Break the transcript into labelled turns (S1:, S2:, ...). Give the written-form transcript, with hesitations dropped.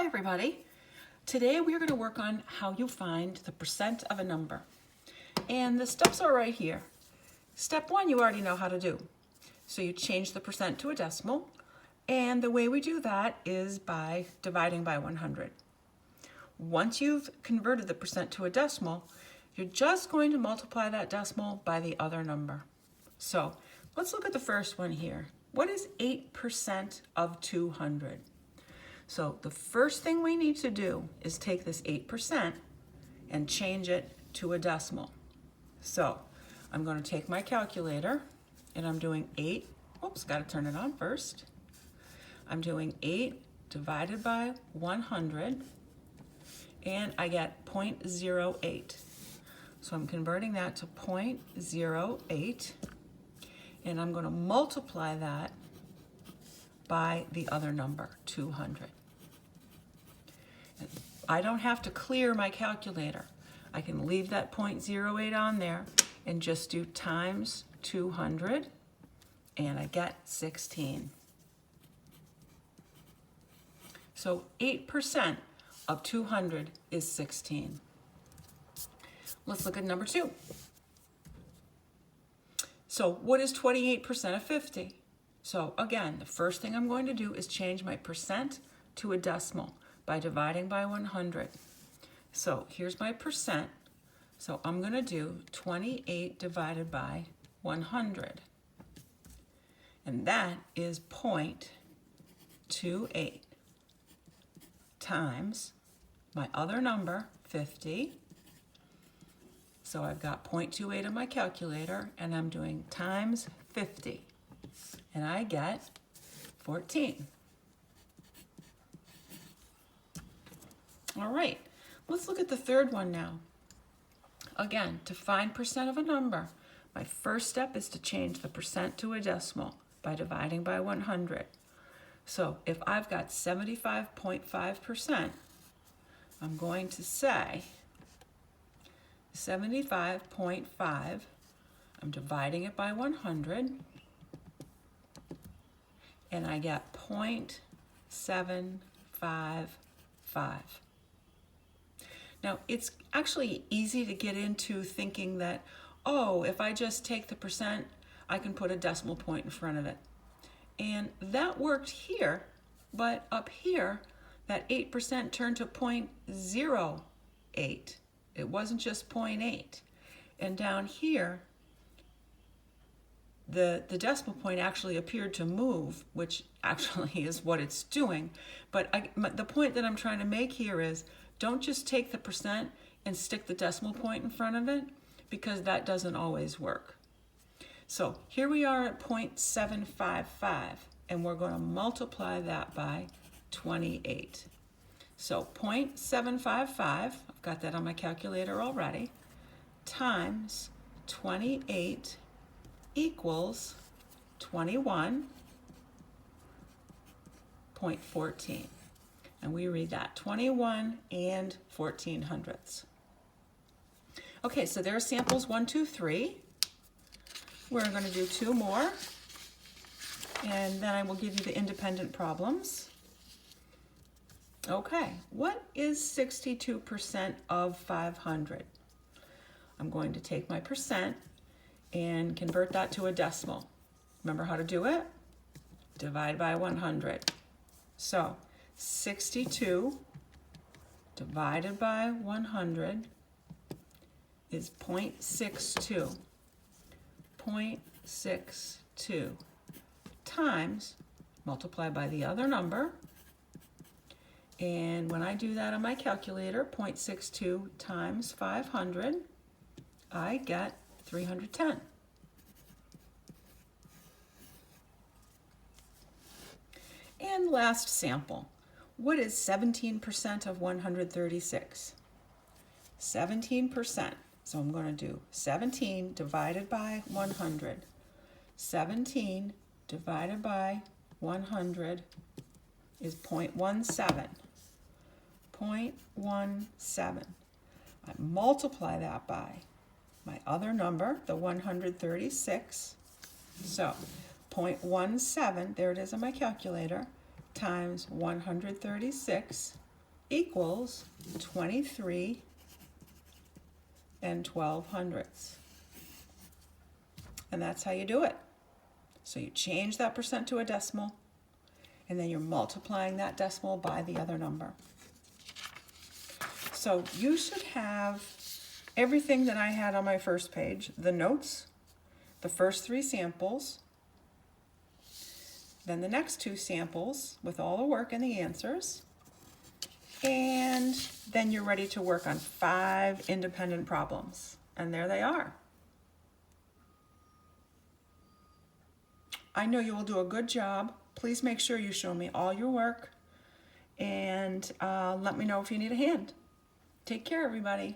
S1: Hi everybody. Today we're going to work on how you find the percent of a number. And the steps are right here. Step 1 you already know how to do. So you change the percent to a decimal, and the way we do that is by dividing by 100. Once you've converted the percent to a decimal, you're just going to multiply that decimal by the other number. So let's look at the first one here. What is 8% of 200? So the first thing we need to do is take this 8% and change it to a decimal. So I'm going to take my calculator and I'm doing 8, got to turn it on first. I'm doing 8 divided by 100 and I get 0.08. So I'm converting that to 0.08 and I'm going to multiply that by the other number, 200. I don't have to clear my calculator. I can leave that 0.08 on there and just do times 200 and I get 16. So 8% of 200 is 16. Let's look at number 2. So what is 28% of 50? So again, the first thing I'm going to do is change my percent to a decimal by dividing by 100. So here's my percent. So I'm going to do 28 divided by 100. And that is 0.28 times my other number, 50. So I've got 0.28 on my calculator and I'm doing times 50. And I get 14. All right, let's look at the third one now. Again, to find percent of a number, my first step is to change the percent to a decimal by dividing by 100. So if I've got 75.5%, I'm going to say 75.5, I'm dividing it by 100, and I get 0.755. Now, it's actually easy to get into thinking that, oh, if I just take the percent, I can put a decimal point in front of it. And that worked here, but up here, that 8% turned to 0.08. It wasn't just 0.8. And down here, the decimal point actually appeared to move, which actually is what it's doing. But the point that I'm trying to make here is, don't just take the percent and stick the decimal point in front of it, because that doesn't always work. So here we are at 0.755, and we're going to multiply that by 28. So 0.755, I've got that on my calculator already, times 28 equals 21.14. And we read that 21 and 1400ths. Okay, so there are samples 1, 2, 3. We're going to do 2 more, and then I will give you the independent problems. Okay, what is 62% of 500? I'm going to take my percent and convert that to a decimal. Remember how to do it? Divide by 100. So 62 divided by 100 is 0.62. 0.62 times, multiply by the other number, and when I do that on my calculator, 0.62 times 500, I get 310. And last sample, what is 17% of 136? 17%. So I'm going to do 17 divided by 100. 17 divided by 100 is 0.17. 0.17. I multiply that by my other number, the 136. So 0.17, there it is on my calculator, times 136 equals 23 and 12/100ths. And that's how you do it. So you change that percent to a decimal, and then you're multiplying that decimal by the other number. So you should have everything that I had on my first page: the notes, the first 3 samples, then the next 2 samples with all the work and the answers, and then you're ready to work on 5 independent problems. And there they are. I know you will do a good job. Please make sure you show me all your work, and let me know if you need a hand. Take care, everybody.